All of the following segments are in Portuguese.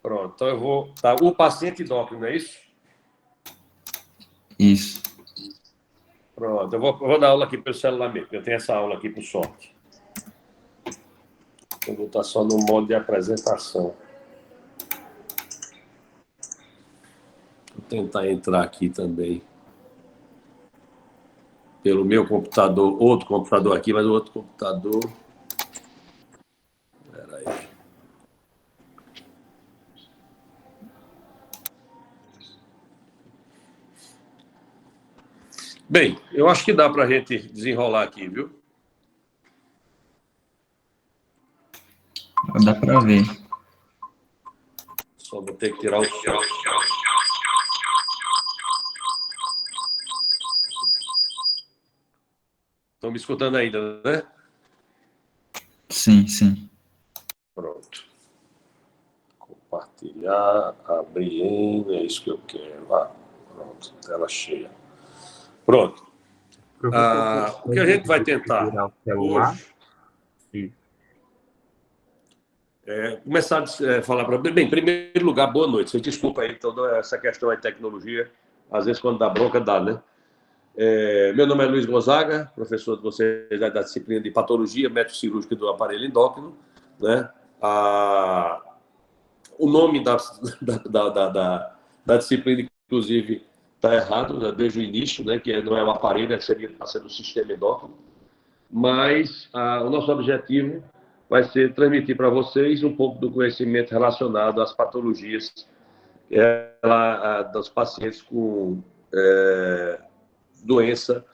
Pronto, então eu vou... Tá, o paciente endócrino, não é isso? Isso. Pronto, eu vou dar aula aqui pelo celular mesmo, eu tenho essa aula aqui por sorte. Eu vou estar só no modo de apresentação. Vou tentar entrar aqui também. Pelo meu computador, outro computador aqui, mas o outro computador... Espera aí. Bem, eu acho que dá para a gente desenrolar aqui, viu? Dá para ver. Só vou ter que tirar o som. Estão me escutando ainda, né? Sim, sim. Pronto. Compartilhar, abrir em, é isso que eu quero. Pronto, tela cheia. Pronto. O que a gente vai tentar hoje é começar a falar para... Bem, em primeiro lugar, boa noite. Vocês desculpa aí toda essa questão de tecnologia. Às vezes, quando dá bronca, dá, né? Meu nome é Luiz Gonzaga, professor de vocês da disciplina de patologia médico cirúrgica do aparelho endócrino, né? O nome da disciplina, inclusive, está errado, né, desde o início, né? Que não é o aparelho, seria para ser o sistema endócrino. Mas o nosso objetivo vai ser transmitir para vocês um pouco do conhecimento relacionado às patologias dos pacientes com doença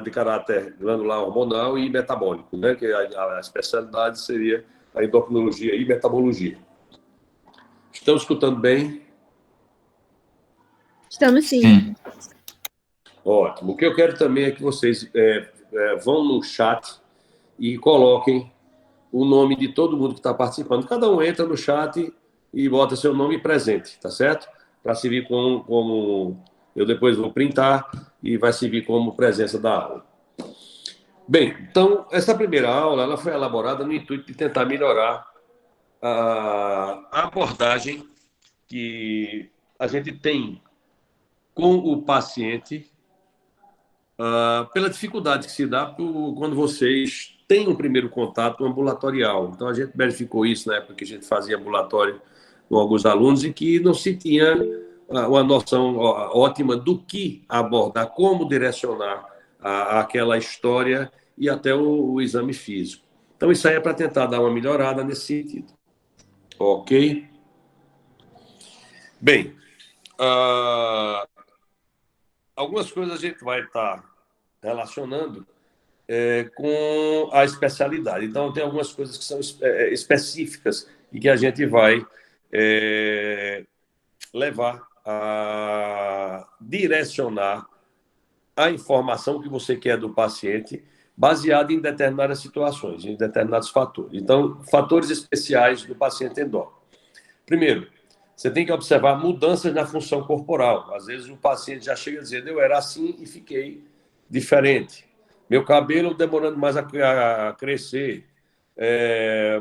de caráter glandular hormonal e metabólico, né? Que a especialidade seria a endocrinologia e metabologia. Estão escutando bem? Estamos sim. Ótimo. O que eu quero também é que vocês vão no chat e coloquem o nome de todo mundo que está participando. Cada um entra no chat e bota seu nome presente, tá certo? Para servir como... Eu depois vou printar e vai servir como presença da aula. Bem, então, essa primeira aula ela foi elaborada no intuito de tentar melhorar a abordagem que a gente tem com o paciente pela dificuldade que se dá quando vocês têm um primeiro contato ambulatorial. Então, a gente verificou isso na época que a gente fazia ambulatório com alguns alunos e que não se tinha uma noção ótima do que abordar, como direcionar aquela história e até o exame físico. Então, isso aí é para tentar dar uma melhorada nesse sentido. Ok? Bem, algumas coisas a gente vai estar relacionando com a especialidade. Então, tem algumas coisas que são específicas e que a gente vai levar a direcionar a informação que você quer do paciente baseada em determinadas situações, em determinados fatores. Então, fatores especiais do paciente endócrino. Primeiro, você tem que observar mudanças na função corporal. Às vezes o paciente já chega dizendo, eu era assim e fiquei diferente. Meu cabelo demorando mais a crescer.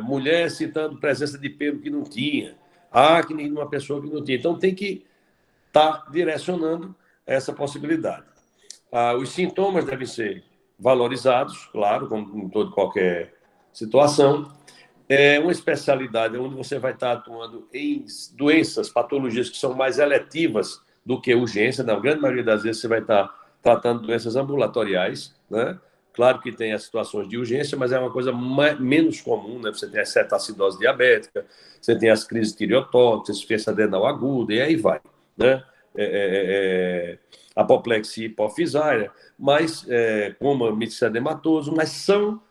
Mulher citando presença de pelo que não tinha. Acne numa pessoa que não tinha. Então, tem que estar direcionando essa possibilidade. Os sintomas devem ser valorizados, claro, como em toda qualquer situação. Uma especialidade onde você vai estar atuando em doenças, patologias que são mais eletivas do que urgência. Na grande maioria das vezes, você vai estar tratando doenças ambulatoriais, né? Claro que tem as situações de urgência, mas é uma coisa menos comum, né? Você tem a cetoacidose diabética, você tem as crises tireotóxicas, insuficiência adenal aguda, e aí vai, né? Apoplexia hipofisária, mas como mixiadematoso, mas são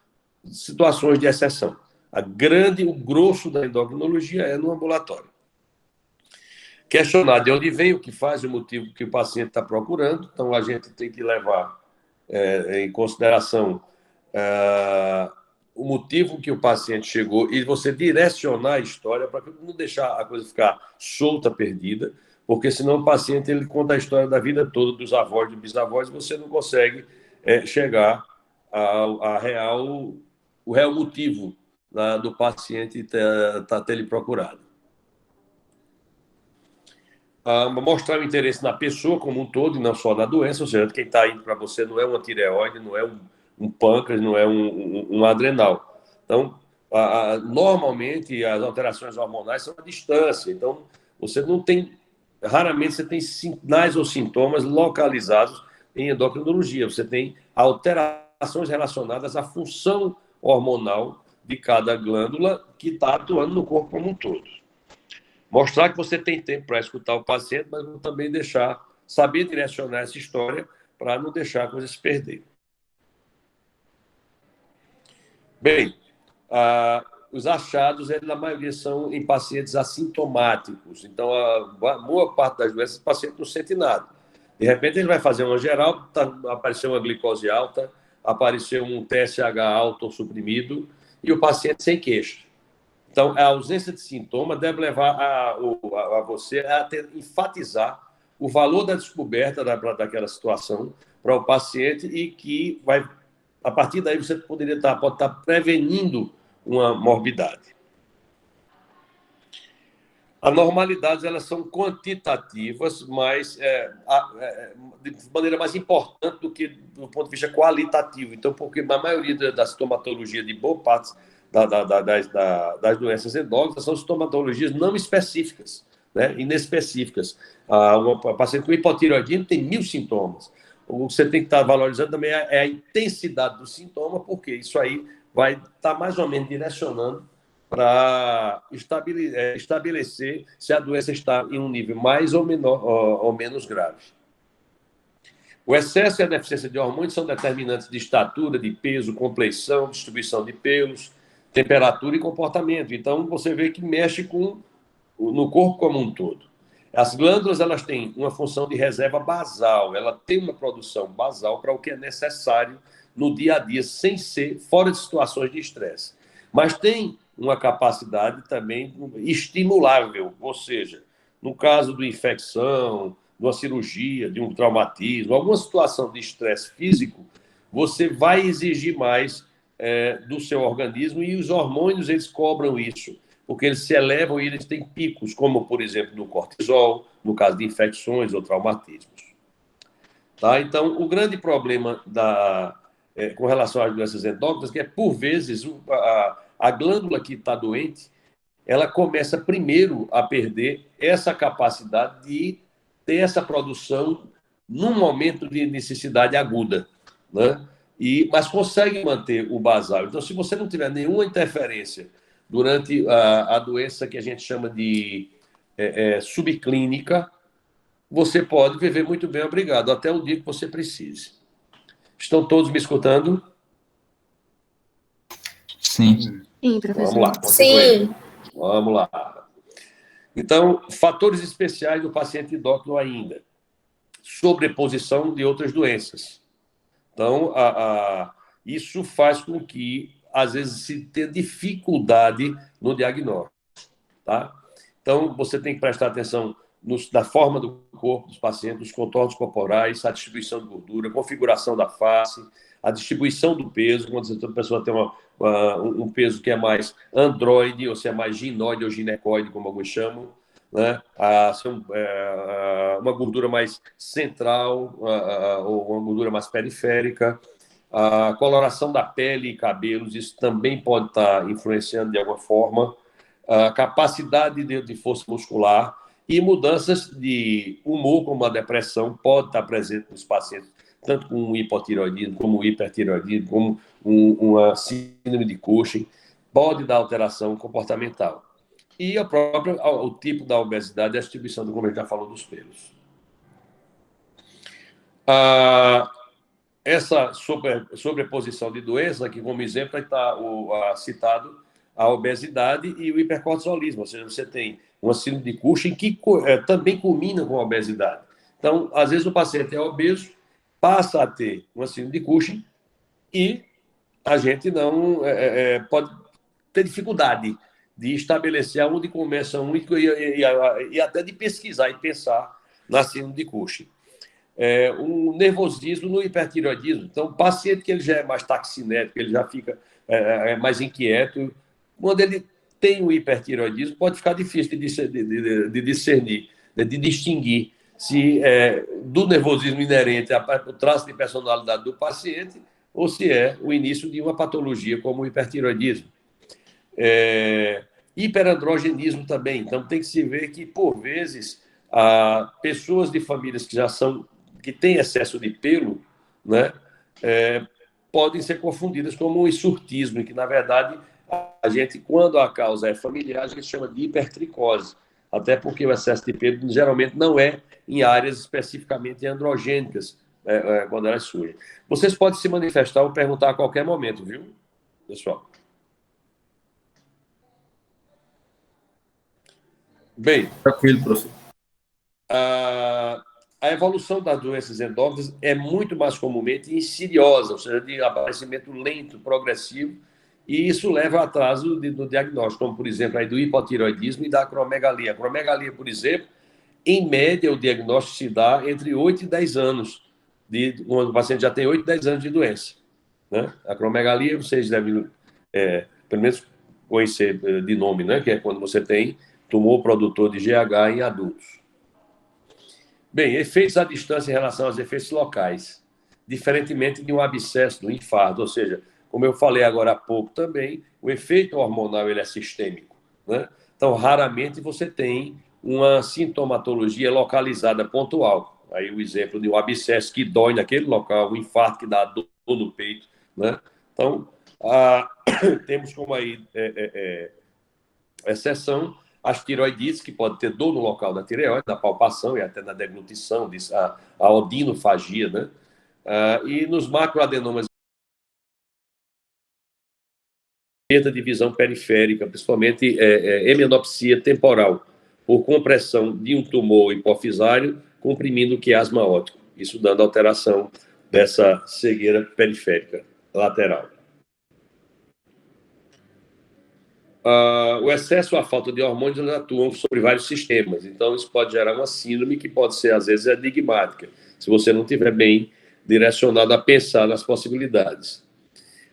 situações de exceção. O grosso da endocrinologia é no ambulatório. Questionar de onde vem, o que faz, o motivo que o paciente está procurando. Então, a gente tem que levar em consideração o motivo que o paciente chegou e você direcionar a história para não deixar a coisa ficar solta, perdida, porque senão o paciente ele conta a história da vida toda, dos avós, dos bisavós, e você não consegue chegar o real motivo do paciente ter ele procurado. mostrar o interesse na pessoa como um todo e não só na doença, ou seja, quem está indo para você não é uma tireoide, não é um pâncreas, não é um adrenal. Então, normalmente, as alterações hormonais são à distância, então você não tem, raramente você tem sinais ou sintomas localizados em endocrinologia, você tem alterações relacionadas à função hormonal de cada glândula que está atuando no corpo como um todo. Mostrar que você tem tempo para escutar o paciente, mas também saber direcionar essa história para não deixar a coisa se perder. Bem, os achados, na maioria, são em pacientes assintomáticos. Então, a boa parte das doenças, o paciente não sente nada. De repente, ele vai fazer uma geral, apareceu uma glicose alta, apareceu um TSH alto ou suprimido, e o paciente sem queixa. Então, a ausência de sintoma deve levar a você a enfatizar o valor da descoberta daquela situação para o paciente e que vai, a partir daí você pode estar prevenindo uma morbidade. As normalidades, elas são quantitativas, mas de maneira mais importante do que do ponto de vista qualitativo. Então, porque na maioria da sintomatologia de boa parte das doenças endócrinas são sintomatologias não específicas, né? Inespecíficas. Uma paciente com hipotireoidismo tem 1000 sintomas. O que você tem que estar valorizando também é a intensidade do sintoma, porque isso aí vai estar mais ou menos direcionando para estabelecer se a doença está em um nível mais ou menos grave. O excesso e a deficiência de hormônios são determinantes de estatura, de peso, compleição, distribuição de pelos, temperatura e comportamento. Então, você vê que mexe no corpo como um todo. As glândulas, elas têm uma função de reserva basal, ela tem uma produção basal para o que é necessário no dia a dia, sem ser fora de situações de estresse. Mas tem uma capacidade também estimulável, ou seja, no caso de infecção, de uma cirurgia, de um traumatismo, alguma situação de estresse físico, você vai exigir mais do seu organismo e os hormônios, eles cobram isso, porque eles se elevam e eles têm picos, como, por exemplo, no cortisol, no caso de infecções ou traumatismos. Tá? Então, o grande problema com relação às doenças endócrinas é que, por vezes, a glândula que está doente, ela começa primeiro a perder essa capacidade de ter essa produção num momento de necessidade aguda, né? Mas consegue manter o basal. Então, se você não tiver nenhuma interferência durante a doença que a gente chama de subclínica, você pode viver muito bem, obrigado, até o dia que você precise. Estão todos me escutando? Sim. Sim, professor. Vamos lá, continuem. Vamos lá. Então, fatores especiais do paciente endócrino ainda. Sobreposição de outras doenças. Então, isso faz com que, às vezes, se tenha dificuldade no diagnóstico. Tá? Então, você tem que prestar atenção na forma do corpo dos pacientes, os contornos corporais, a distribuição de gordura, a configuração da face, a distribuição do peso, quando a pessoa tem um peso que é mais androide, ou se é mais ginoide ou ginecoide, como alguns chamam, né? Uma gordura mais central ou uma gordura mais periférica, a coloração da pele e cabelos, isso também pode estar influenciando de alguma forma, a capacidade de força muscular e mudanças de humor, como a depressão, pode estar presente nos pacientes, tanto com hipotireoidismo, como hipertireoidismo, como uma síndrome de Cushing, pode dar alteração comportamental. E o tipo da obesidade e a distribuição, como a gente já falou, dos pelos. Essa sobreposição de doenças, aqui como exemplo, está citado a obesidade e o hipercortisolismo, ou seja, você tem uma síndrome de Cushing que também culmina com a obesidade. Então, às vezes o paciente é obeso, passa a ter uma síndrome de Cushing e a gente não pode ter dificuldade de estabelecer onde começa um e até de pesquisar e pensar na síndrome de Cushing. Um nervosismo no hipertireoidismo. Então, o paciente que ele já é mais taxinético, ele já fica mais inquieto, quando ele tem o hipertireoidismo, pode ficar difícil de discernir de distinguir se do nervosismo inerente ao traço de personalidade do paciente ou se é o início de uma patologia como o hipertiroidismo. Hiperandrogenismo também. Então, tem que se ver que, por vezes, pessoas de famílias que têm excesso de pelo, né, podem ser confundidas como um hirsutismo, e que, na verdade, a gente, quando a causa é familiar, a gente chama de hipertricose, até porque o excesso de pelo geralmente não é em áreas especificamente androgênicas, quando elas surgem. Vocês podem se manifestar ou perguntar a qualquer momento, viu, pessoal? Bem, Tranquilo, professor. A evolução das doenças endócrinas é muito mais comumente insidiosa, ou seja, de aparecimento lento, progressivo, e isso leva a atraso do diagnóstico, como, por exemplo, aí do hipotiroidismo e da acromegalia. A acromegalia, por exemplo, em média, o diagnóstico se dá entre 8 e 10 anos, quando o paciente já tem 8 e 10 anos de doença. Né? A acromegalia, vocês devem, pelo menos, conhecer de nome, né? Que é quando você tem tumor produtor de GH em adultos. Bem, efeitos à distância em relação aos efeitos locais, diferentemente de um abscesso, do infarto, ou seja, como eu falei agora há pouco também, o efeito hormonal ele é sistêmico, né? Então, raramente você tem uma sintomatologia localizada pontual. Aí o exemplo de um abscesso que dói naquele local, um infarto que dá dor no peito, né? Então, temos como aí exceção as tiroidites, que pode ter dor no local da tireoide, na palpação e até na deglutição, a odinofagia, né? E nos macroadenomas, perda de visão periférica, principalmente hemianopsia temporal, por compressão de um tumor hipofisário comprimindo o quiasma óptico, isso dando alteração dessa cegueira periférica lateral. O excesso ou a falta de hormônios atuam sobre vários sistemas, então isso pode gerar uma síndrome que pode ser, às vezes, enigmática, se você não estiver bem direcionado a pensar nas possibilidades.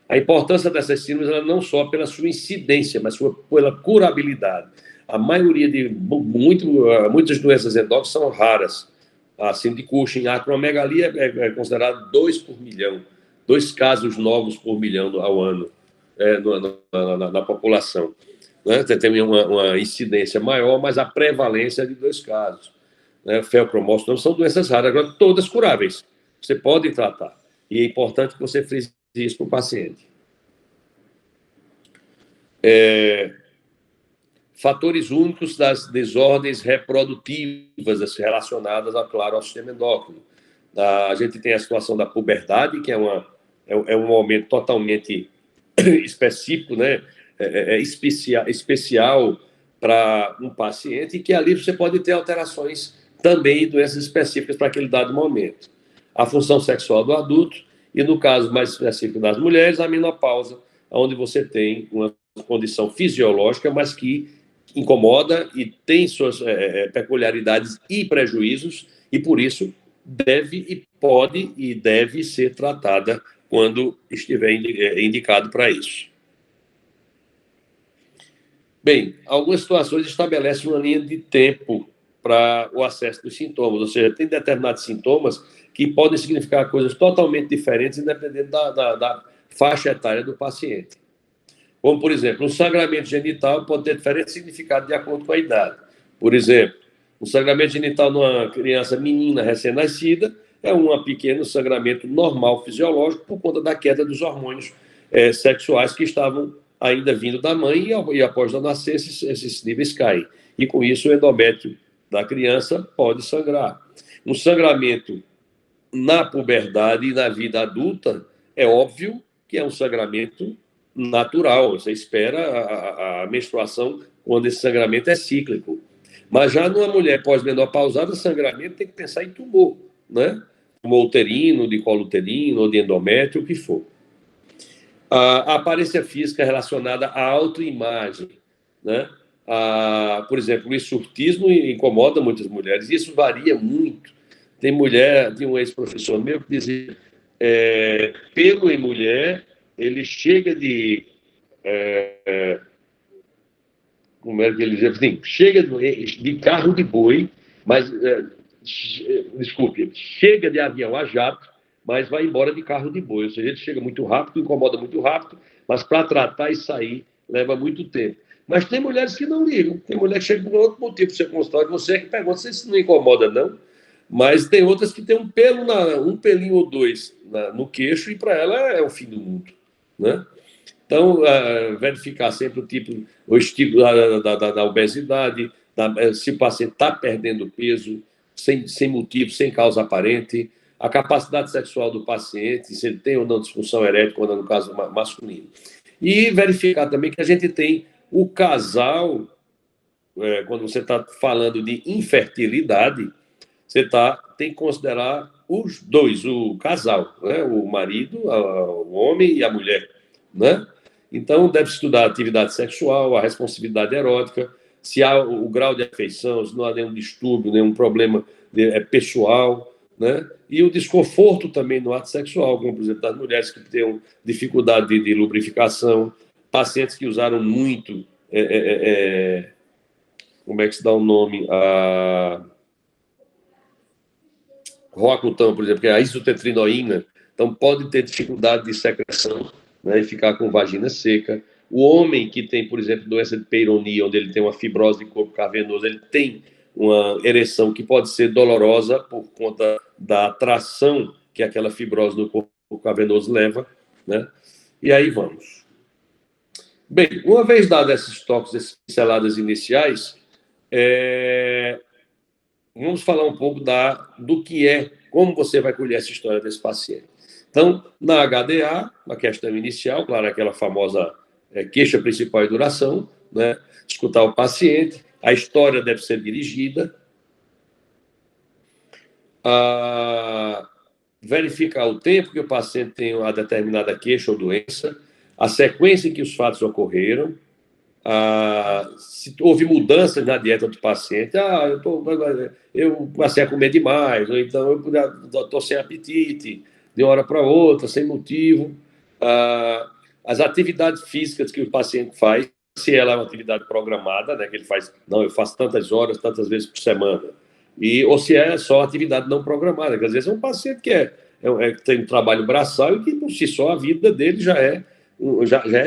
A importância dessas síndromes ela não só pela sua incidência, mas pela curabilidade. A maioria de muitas doenças endócrinas são raras. A síndrome de Cushing, a acromegalia é considerada 2 por milhão, 2 casos novos por milhão ao ano na população. Né? Tem uma incidência maior, mas a prevalência é de 2 casos. Né? Feocromocitoma são doenças raras, agora todas curáveis. Você pode tratar. E é importante que você frise isso para o paciente. Fatores únicos das desordens reprodutivas relacionadas, claro, ao sistema endócrino. A gente tem a situação da puberdade, que é um momento totalmente específico, né? Especial para um paciente, e que ali você pode ter alterações também, doenças específicas para aquele dado momento. A função sexual do adulto, e no caso mais específico das mulheres, a menopausa, onde você tem uma condição fisiológica, mas que incomoda e tem suas peculiaridades e prejuízos, e por isso deve e pode e deve ser tratada quando estiver indicado para isso. Bem, algumas situações estabelecem uma linha de tempo para o acesso dos sintomas, ou seja, tem determinados sintomas que podem significar coisas totalmente diferentes, dependendo da faixa etária do paciente. Como, por exemplo, um sangramento genital pode ter diferente significado de acordo com a idade. Por exemplo, um sangramento genital numa criança menina recém-nascida é um pequeno sangramento normal, fisiológico, por conta da queda dos hormônios sexuais que estavam ainda vindo da mãe, e após ela nascer, esses níveis caem. E com isso, o endométrio da criança pode sangrar. Um sangramento na puberdade e na vida adulta, é óbvio que é um sangramento natural. Você espera a menstruação quando esse sangramento é cíclico. Mas já numa mulher pós-menopausada, sangramento tem que pensar em tumor, né? Tumor uterino, de colo uterino, ou de endométrio, o que for. A aparência física relacionada à autoimagem, né? Por exemplo, o hirsutismo incomoda muitas mulheres, e isso varia muito. Tem um ex-professor meu que dizia, pelo em mulher, ele chega de... como é que ele dizia? Assim, chega de carro de boi, Mas, desculpe, chega de avião a jato, mas vai embora de carro de boi. Ou seja, ele chega muito rápido, incomoda muito rápido, mas para tratar e sair leva muito tempo. Mas tem mulheres que não ligam. Tem mulher que chega por outro motivo para o seu consultório. Você é que pergunta se isso não incomoda, não. Mas tem outras que tem um pelo, um pelinho ou dois no queixo, e para ela é o fim do mundo, né? Então, verificar sempre o estilo da obesidade, se o paciente está perdendo peso sem motivo, sem causa aparente, a capacidade sexual do paciente, se ele tem ou não disfunção erétil, quando é no caso masculino. E verificar também que a gente tem o casal, quando você está falando de infertilidade, você tem que considerar os dois, o casal, né? O marido, o homem e a mulher, né? Então, deve estudar a atividade sexual, a responsividade erótica, se há o grau de afeição, se não há nenhum distúrbio, nenhum problema pessoal, né? E o desconforto também no ato sexual, como, por exemplo, das mulheres que têm dificuldade de lubrificação, pacientes que usaram muito, como é que se dá o nome? Roacutan, por exemplo, que é a isotetrinoína, então pode ter dificuldade de secreção, né, e ficar com vagina seca. O homem que tem, por exemplo, doença de Peyronie, onde ele tem uma fibrose de corpo cavernoso, ele tem uma ereção que pode ser dolorosa por conta da atração que aquela fibrose no corpo cavernoso leva, né? E aí vamos. Bem, uma vez dados esses toques, essas pinceladas iniciais, vamos falar um pouco do que como você vai colher essa história desse paciente. Então, na HDA, a questão inicial, claro, aquela famosa queixa principal e duração, né? Escutar o paciente, a história deve ser dirigida, verificar o tempo que o paciente tem uma determinada queixa ou doença, a sequência em que os fatos ocorreram, se houve mudanças na dieta do paciente, eu passei a comer demais, ou então eu estou sem apetite, de uma hora para outra, sem motivo, as atividades físicas que o paciente faz, se ela é uma atividade programada, né, que ele faz, não, eu faço tantas horas, tantas vezes por semana, ou se é só atividade não programada, que às vezes é um paciente que tem um trabalho braçal e que, por si só, a vida dele já é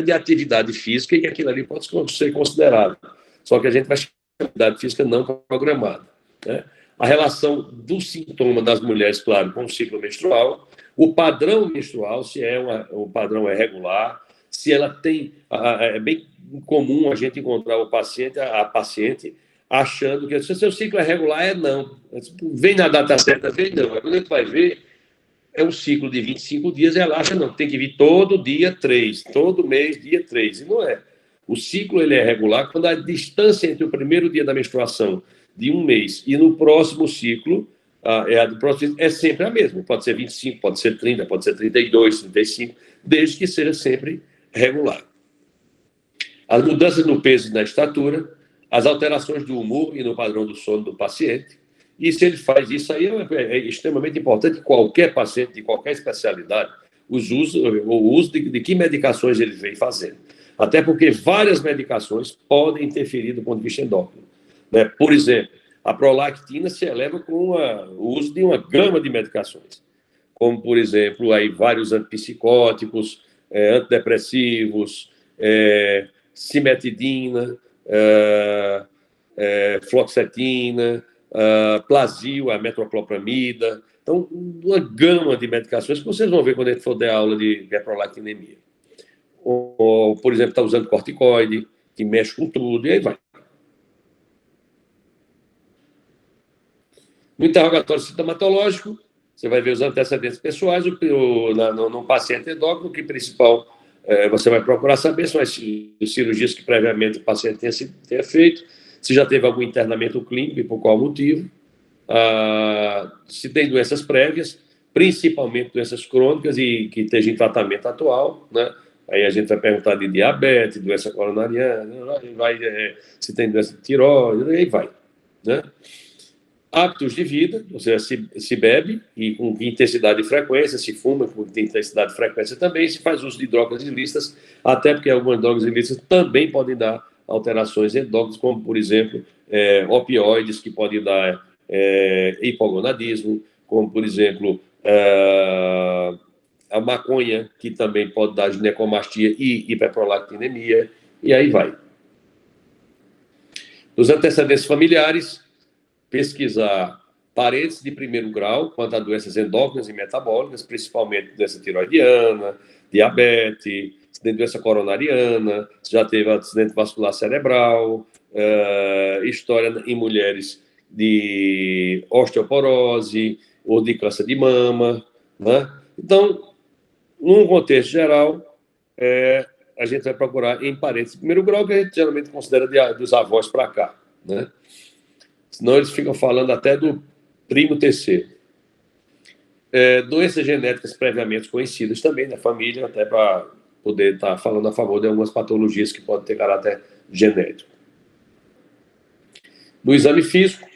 de atividade física e que aquilo ali pode ser considerado. Só que a gente vai chamar de atividade física não programada, né? A relação do sintoma das mulheres, claro, com o ciclo menstrual, o padrão menstrual, se o padrão é regular, se ela tem... É bem comum a gente encontrar a paciente achando que se o seu ciclo é regular, não. Vem na data certa, vem não. Quando a gente vai ver, é um ciclo de 25 dias, e ela acha, não, tem que vir todo dia 3, todo mês, dia 3. E não é. O ciclo ele é regular quando a distância entre o primeiro dia da menstruação de um mês e no próximo ciclo, é sempre a mesma. Pode ser 25, pode ser 30, pode ser 32, 35, desde que seja sempre regular. As mudanças no peso e na estatura, as alterações do humor e no padrão do sono do paciente. E se ele faz isso aí, é extremamente importante, qualquer paciente de qualquer especialidade, o uso de que medicações ele vem fazendo. Até porque várias medicações podem interferir do ponto de vista endócrino, né? Por exemplo, a prolactina se eleva com o uso de uma gama de medicações, como, por exemplo, aí, vários antipsicóticos, antidepressivos, cimetidina, fluoxetina, Plasil, a metoclopramida. Então, uma gama de medicações que vocês vão ver quando a gente for dar aula de prolactinemia. Ou, por exemplo, está usando corticoide, que mexe com tudo, e aí vai. No interrogatório sintomatológico, você vai ver os antecedentes pessoais, no paciente endócrino, o que principal você vai procurar saber são as cirurgias que previamente o paciente tenha feito, se já teve algum internamento clínico e por qual motivo, se tem doenças prévias, principalmente doenças crônicas e que estejam em tratamento atual, né? Aí a gente vai perguntar de diabetes, doença coronariana, se tem doença de tireoide, e aí vai, né? Hábitos de vida, ou seja, se bebe e com que intensidade e frequência, se fuma com que intensidade e frequência também, se faz uso de drogas ilícitas, até porque algumas drogas ilícitas também podem dar alterações endócrinas, como, por exemplo, opioides, que podem dar hipogonadismo, como, por exemplo, a maconha, que também pode dar ginecomastia e hiperprolactinemia, e aí vai. Nos antecedentes familiares, pesquisar parentes de primeiro grau quanto a doenças endócrinas e metabólicas, principalmente doença tiroidiana, diabetes, doença coronariana, já teve acidente vascular cerebral, história em mulheres de osteoporose ou de câncer de mama, né? Então, num contexto geral, a gente vai procurar em parentes de primeiro grau, que a gente geralmente considera dos avós para cá, né? Senão eles ficam falando até do primo terceiro. Doenças genéticas previamente conhecidas também na família, até para poder estar falando a favor de algumas patologias que podem ter caráter genético. No exame físico,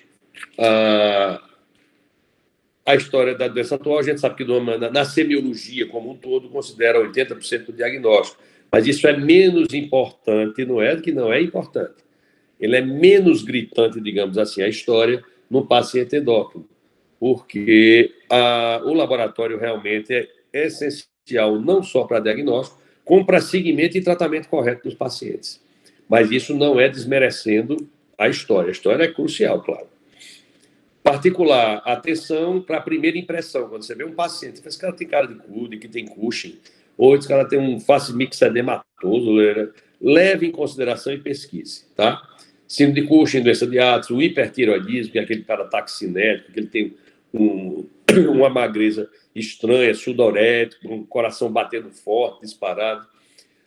a história da doença atual, a gente sabe que na semiologia como um todo considera 80% do diagnóstico, mas isso é menos importante, não é que não é importante. Ele é menos gritante, digamos assim, a história no paciente endócrino, porque o laboratório realmente é essencial não só para diagnóstico, como para seguimento e tratamento correto dos pacientes. Mas isso não é desmerecendo a história. A história é crucial, claro. Particular, atenção para a primeira impressão. Quando você vê um paciente, esse cara tem cara de CUD, que tem Cushing, ou esse cara tem um face mixedematoso, leve em consideração e pesquise, tá? Síndrome de Cushing, doença de Addis, o hipertireoidismo, que é aquele cara taxinético, que ele tem uma magreza estranha, sudorético, um coração batendo forte, disparado.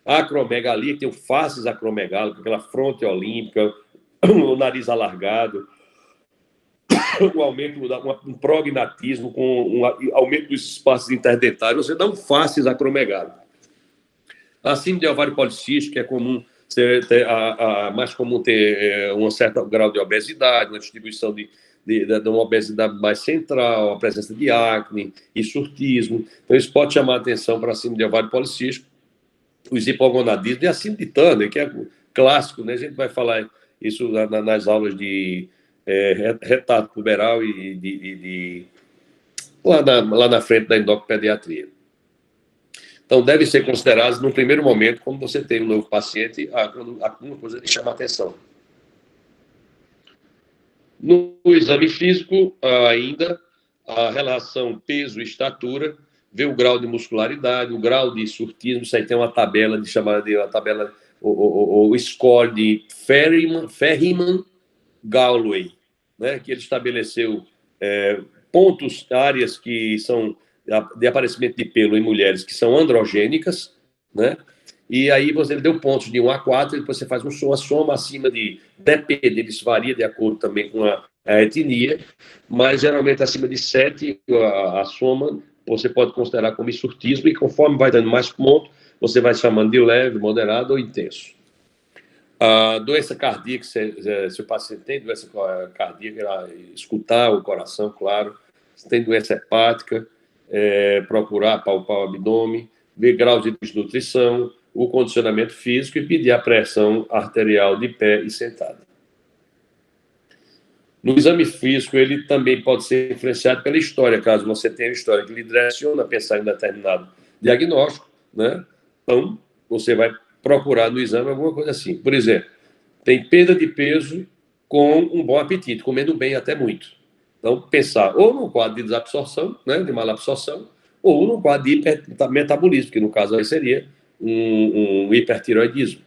A acromegalia, que tem o faces acromegálico, aquela fronte olímpica, o nariz alargado, o aumento, um prognatismo, com um aumento dos espaços interdentários, você dá um faces acromegálico. A síndrome de ovário policístico, que é comum mais comum ter um certo grau de obesidade, uma distribuição de uma obesidade mais central, a presença de acne e surtismo. Então, isso pode chamar a atenção para a síndrome de ovário policístico, os hipogonadismos e a síndrome de Turner, que é clássico, né? A gente vai falar isso nas aulas de retardo puberal e lá na frente da endocrinopediatria. Então, devem ser considerados, no primeiro momento, quando você tem um novo paciente, alguma coisa que chama a atenção. No exame físico, ainda, a relação peso e estatura, ver o grau de muscularidade, o grau de surtismo, isso aí tem uma tabela o score de Ferriman-Gallway, né, que ele estabeleceu pontos, áreas que são de aparecimento de pelo em mulheres que são androgênicas, né? E aí ele deu pontos de 1 a 4, e depois você faz uma soma acima de, depende, isso varia de acordo também com a etnia, mas geralmente acima de 7, a soma você pode considerar como surtismo, e conforme vai dando mais pontos, você vai chamando de leve, moderado ou intenso. A doença cardíaca, se o paciente tem doença cardíaca, escutar o coração, claro. Se tem doença hepática, procurar palpar o abdômen, ver grau de desnutrição, o condicionamento físico e pedir a pressão arterial de pé e sentado. No exame físico, ele também pode ser influenciado pela história, caso você tenha uma história que lhe direciona a pensar em determinado diagnóstico, né? Então, você vai procurar no exame alguma coisa assim. Por exemplo, tem perda de peso com um bom apetite, comendo bem até muito. Então, pensar ou no quadro de desabsorção, né, de malabsorção, ou no quadro de hipermetabolismo, que no caso aí seria um hipertireoidismo.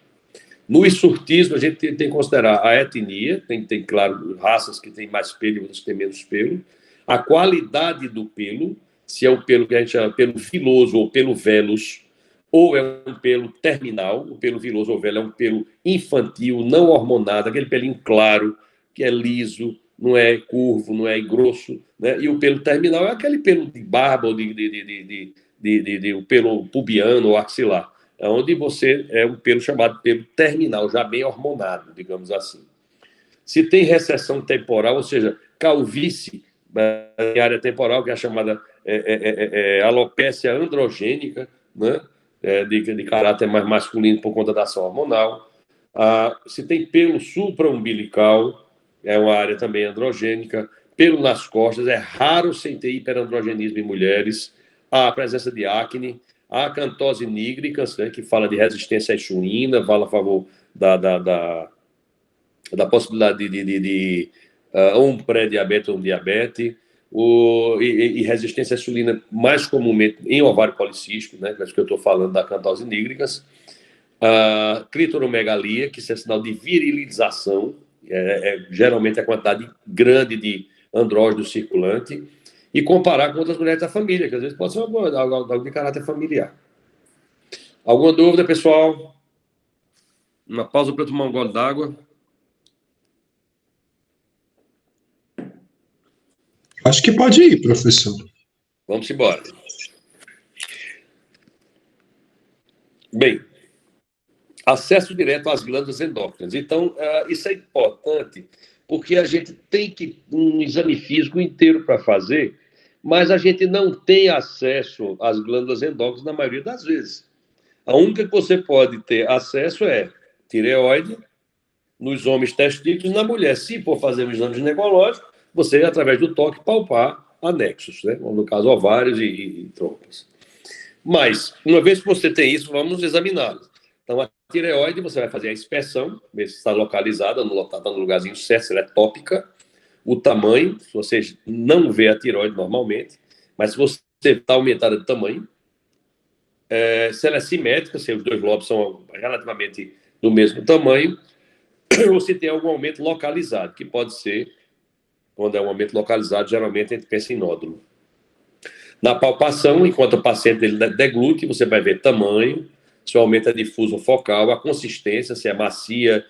No surtismo, a gente tem que considerar a etnia, tem, claro, raças que têm mais pelo e outras que têm menos pelo, a qualidade do pelo, se é o pelo que a gente chama pelo viloso ou pelo velos, ou é um pelo terminal, o pelo viloso ou velo é um pelo infantil, não hormonado, aquele pelinho claro, que é liso, não é curvo, não é grosso, né? E o pelo terminal é aquele pelo de barba ou o pelo pubiano ou axilar, onde você é um pelo chamado pelo terminal, já bem hormonado, digamos assim. Se tem recessão temporal, ou seja, calvície em área temporal, que é a chamada alopécia androgênica, né? De caráter mais masculino por conta da ação hormonal. Se tem pelo supraumbilical, é uma área também androgênica. pelo nas costas, é raro sem ter hiperandrogenismo em mulheres, a presença de acne, a acantose nigricans, né, que fala de resistência à insulina, fala a favor da possibilidade de um pré-diabetes ou um diabetes, e resistência à insulina mais comumente em ovário policístico, né, que é isso que eu estou falando da acantose nigricans, a clitoromegalia, que isso é sinal de virilização, geralmente a quantidade grande de andrógeno circulante, e comparar com outras mulheres da família, que às vezes pode ser algo de caráter familiar. Alguma dúvida, pessoal? Uma pausa para eu tomar um gole d'água. Acho que pode ir, professor. Vamos embora. Bem, acesso direto às glândulas endócrinas. Então, isso é importante, porque a gente tem um exame físico inteiro para fazer, mas a gente não tem acesso às glândulas endócrinas na maioria das vezes. A única que você pode ter acesso é tireoide, nos homens testículos, na mulher. Se for fazer um exame ginecológico, você, através do toque, palpar anexos, né? No caso, ovários e trompas. Mas, uma vez que você tem isso, vamos examiná-los. Então, a tireoide, você vai fazer a inspeção, ver se está localizada, está no lugarzinho certo, se ela é tópica. O tamanho, se você não vê a tireoide normalmente, mas se você está aumentada de tamanho, se ela é simétrica, se os dois lobos são relativamente do mesmo tamanho, ou se tem algum aumento localizado, que pode ser, quando é um aumento localizado, geralmente a gente pensa em nódulo. Na palpação, enquanto o paciente ele deglute, você vai ver tamanho, se o aumento é difuso ou focal, a consistência, se é macia,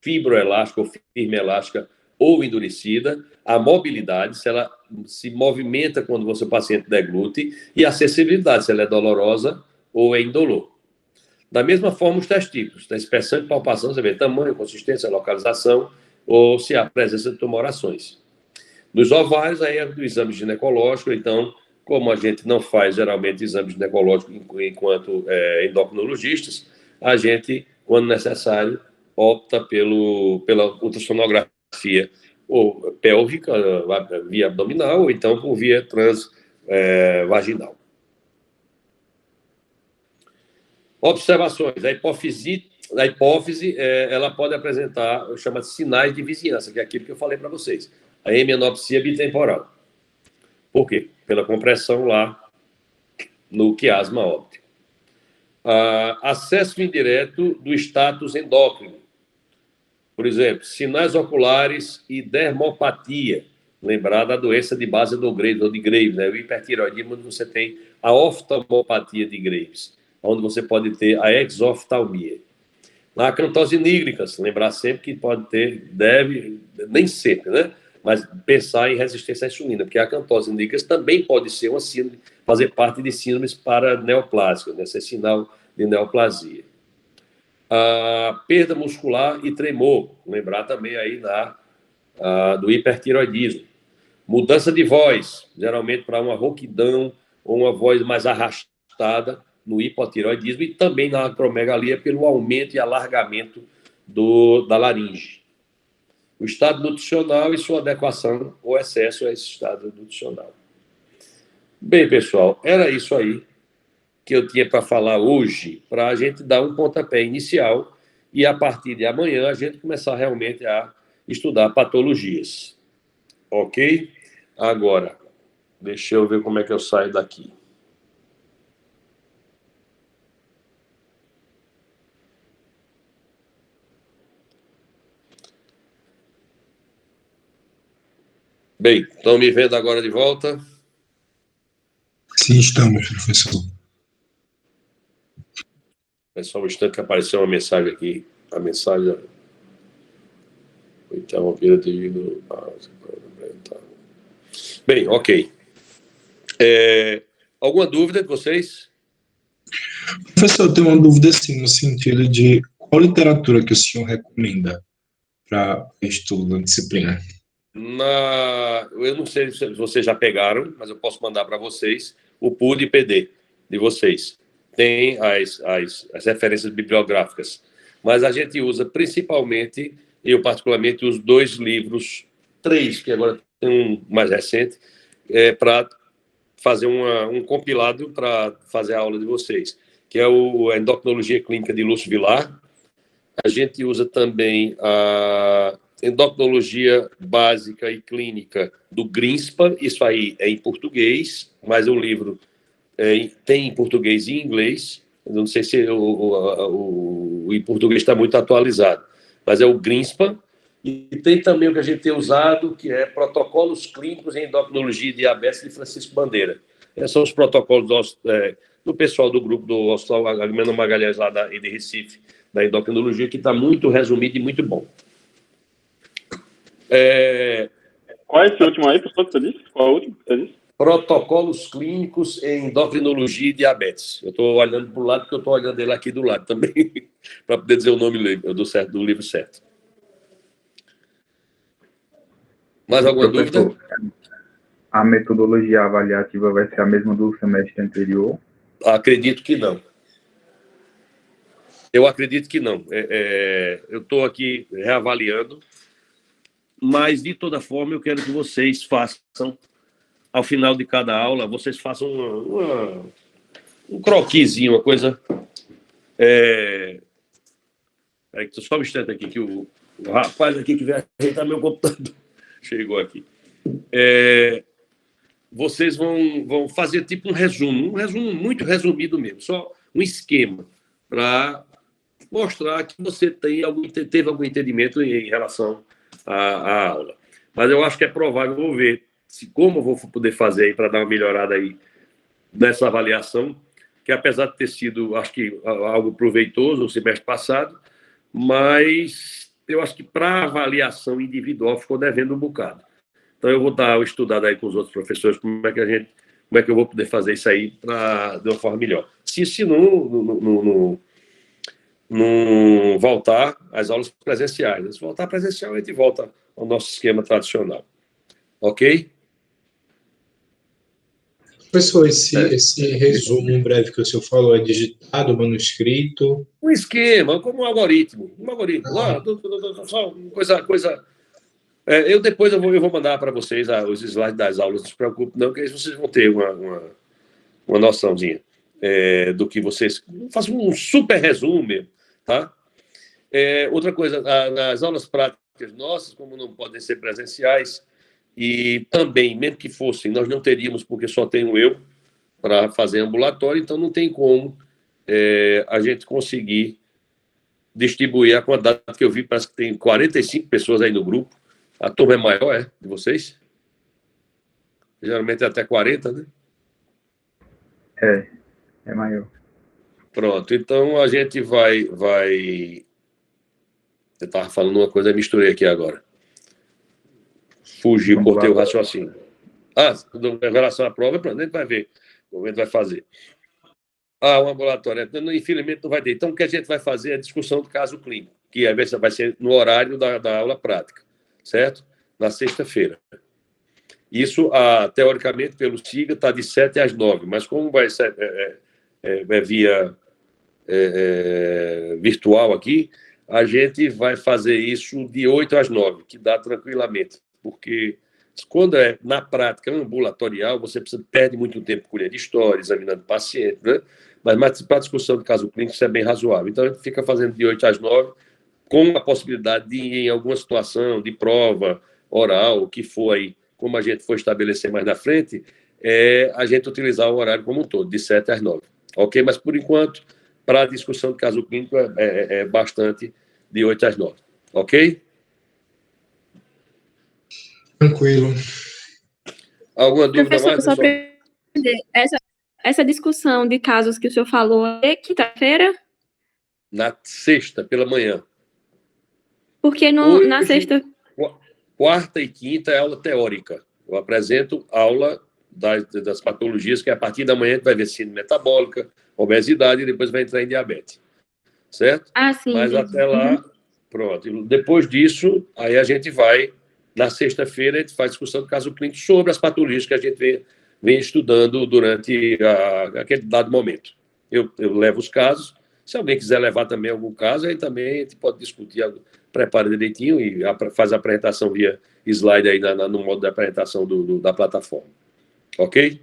fibroelástica ou firme elástica ou endurecida, a mobilidade, se ela se movimenta quando o paciente deglute, e a acessibilidade, se ela é dolorosa ou é indolor. Da mesma forma, os testículos, na inspeção e palpação, você vê tamanho, consistência, localização, ou se há presença de tumorações. Nos ovários, aí é do exame ginecológico, então, como a gente não faz geralmente exame ginecológico enquanto endocrinologistas, a gente, quando necessário, opta pela ultrassonografia ou pélvica, via abdominal, ou então por via transvaginal. Observações. A hipófise, ela pode apresentar, chama de sinais de vizinhança, que é aquilo que eu falei para vocês. A hemianopsia bitemporal. Por quê? Pela compressão lá no quiasma óptico. Acesso indireto do status endócrino. Por exemplo, sinais oculares e dermopatia. Lembrar da doença de base do Graves, ou de Graves, né? O hipertireoidismo, onde você tem a oftalmopatia de Graves, onde você pode ter a exoftalmia. Na acantose nigricans, lembrar sempre que pode ter, nem sempre, né? Mas pensar em resistência à insulina, porque a acantose nigricans também pode ser uma síndrome, fazer parte de síndromes paraneoplásicas, né? Esse é sinal de neoplasia. A perda muscular e tremor, lembrar também aí do hipertiroidismo. Mudança de voz, geralmente para uma rouquidão ou uma voz mais arrastada no hipotiroidismo, e também na acromegalia pelo aumento e alargamento da laringe. O estado nutricional e sua adequação ou excesso a esse estado nutricional. Bem, pessoal, era isso aí que eu tinha para falar hoje, para a gente dar um pontapé inicial e, a partir de amanhã, a gente começar realmente a estudar patologias. Ok? Agora, deixa eu ver como é que eu saio daqui. Bem, estão me vendo agora de volta? Sim, estamos, professor. É só um instante que apareceu uma mensagem aqui. A mensagem foi interrompida devido a... Bem, ok. Alguma dúvida de vocês? Professor, eu tenho uma dúvida, assim, no sentido de qual literatura que o senhor recomenda para estudo na disciplina? Eu não sei se vocês já pegaram, mas eu posso mandar para vocês o PUD e PD de vocês. Tem as referências bibliográficas. Mas a gente usa principalmente, eu particularmente, os 2 livros, 3, que agora um mais recente, para fazer um compilado para fazer a aula de vocês, que é a Endocrinologia Clínica de Lúcio Vilar. A gente usa também a Endocrinologia Básica e Clínica do Grinspan, isso aí é em português, mas o livro tem em português e em inglês. Eu não sei se o em português está muito atualizado, mas é o Grinspan. E tem também o que a gente tem usado, que é Protocolos Clínicos em Endocrinologia e Diabetes, de Francisco Bandeira. Esses são os protocolos do pessoal do grupo do Hospital Agamenon Magalhães, lá de Recife, da endocrinologia, que está muito resumido e muito bom. Qual é esse último aí, professor, que você disse? Qual é o último que você disse? Protocolos Clínicos em Endocrinologia e Diabetes. Eu estou olhando para o lado, porque eu estou olhando ele aqui do lado também, para poder dizer o nome do livro certo. Mais alguma dúvida? A metodologia avaliativa vai ser a mesma do semestre anterior? Acredito que não. Eu acredito que não. Eu estou aqui reavaliando, mas, de toda forma, eu quero que vocês façam, ao final de cada aula, vocês façam um croquisinho, uma coisa... Só um instante aqui, que o rapaz aqui que veio ajeitar meu computador chegou aqui. Vocês vão fazer tipo um resumo muito resumido mesmo, só um esquema, para mostrar que você teve algum entendimento em relação à aula. Mas eu acho que é provável, vou ver como eu vou poder fazer aí para dar uma melhorada aí nessa avaliação, que apesar de ter sido, acho que, algo proveitoso no semestre passado, mas eu acho que para avaliação individual ficou devendo um bocado. Então eu vou dar estudado aí com os outros professores como é que eu vou poder fazer isso aí de uma forma melhor. Se não voltar às aulas presenciais. Se voltar presencial, a gente volta ao nosso esquema tradicional. Ok? Professor, esse resumo breve que o senhor falou é digitado, manuscrito? Um esquema, como um algoritmo. Só coisa... eu depois eu vou mandar para vocês os slides das aulas, não se preocupe não, que aí vocês vão ter uma noçãozinha do que vocês... Façam um super resumo mesmo, tá? Outra coisa, nas aulas práticas nossas, como não podem ser presenciais, e também, mesmo que fossem, nós não teríamos, porque só tenho eu para fazer ambulatório, então não tem como a gente conseguir distribuir a quantidade que eu vi, parece que tem 45 pessoas aí no grupo. A turma é maior, de vocês? Geralmente é até 40, né? É maior. Pronto, então a gente vai... Eu estava falando uma coisa, misturei aqui agora. Fugiu, cortei o raciocínio. Em relação à prova, a gente vai ver como a gente vai fazer. Um ambulatório. Infelizmente não vai ter. Então, o que a gente vai fazer é a discussão do caso clínico, que às vezes vai ser no horário da aula prática, certo? Na sexta-feira. Isso, teoricamente, pelo SIGA, está de 7 às 9, mas como vai ser via virtual aqui, a gente vai fazer isso de 8 às 9, que dá tranquilamente, porque quando na prática ambulatorial, você perde muito tempo com colher de história, examinando o paciente, né? Mas para a discussão do caso clínico, isso é bem razoável. Então, a gente fica fazendo de 8 às 9, com a possibilidade de, em alguma situação de prova oral, o que for aí, como a gente for estabelecer mais na frente, a gente utilizar o horário como um todo, de 7 às 9. Ok? Mas, por enquanto, para a discussão do caso clínico, é bastante de 8 às 9. Ok? Tranquilo. Alguma dúvida Professor, mais, só pessoal? para entender, essa discussão de casos que o senhor falou é quinta-feira? Na sexta, pela manhã. Porque na sexta... Quarta e quinta é aula teórica. Eu apresento aula das patologias, que a partir da manhã a gente vai ver síndrome metabólica, obesidade, e depois vai entrar em diabetes. Certo? Sim. Mas até lá, pronto. Depois disso, aí a gente vai, na sexta-feira, a gente faz discussão do caso clínico sobre as patologias que a gente vem estudando durante aquele dado momento. Eu levo os casos, Se alguém quiser levar também algum caso, aí também a gente pode discutir, prepara direitinho e faz a apresentação via slide aí no modo de apresentação da plataforma. Ok?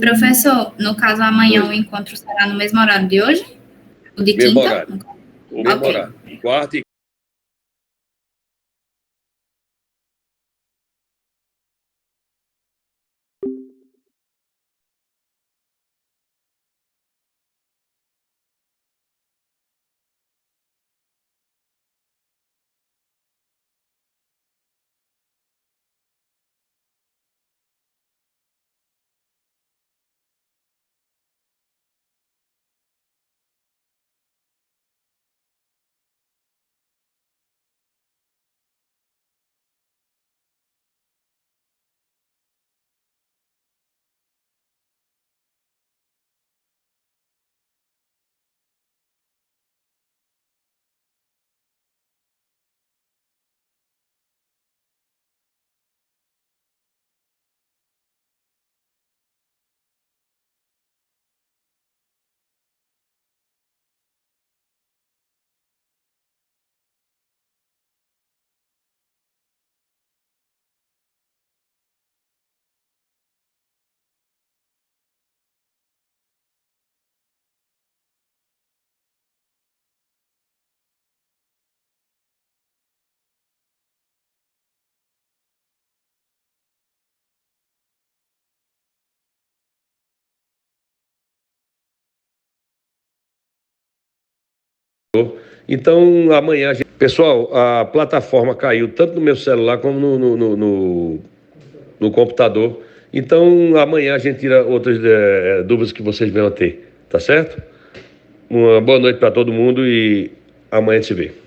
Professor, no caso, amanhã o encontro será no mesmo horário de hoje? O de Mesmo quinta? horário. O mesmo Ok. horário. Quarta e então, amanhã, pessoal, a plataforma caiu tanto no meu celular como no computador. Então, amanhã a gente tira outras dúvidas que vocês venham a ter, tá certo? Uma boa noite para todo mundo e amanhã a gente se vê.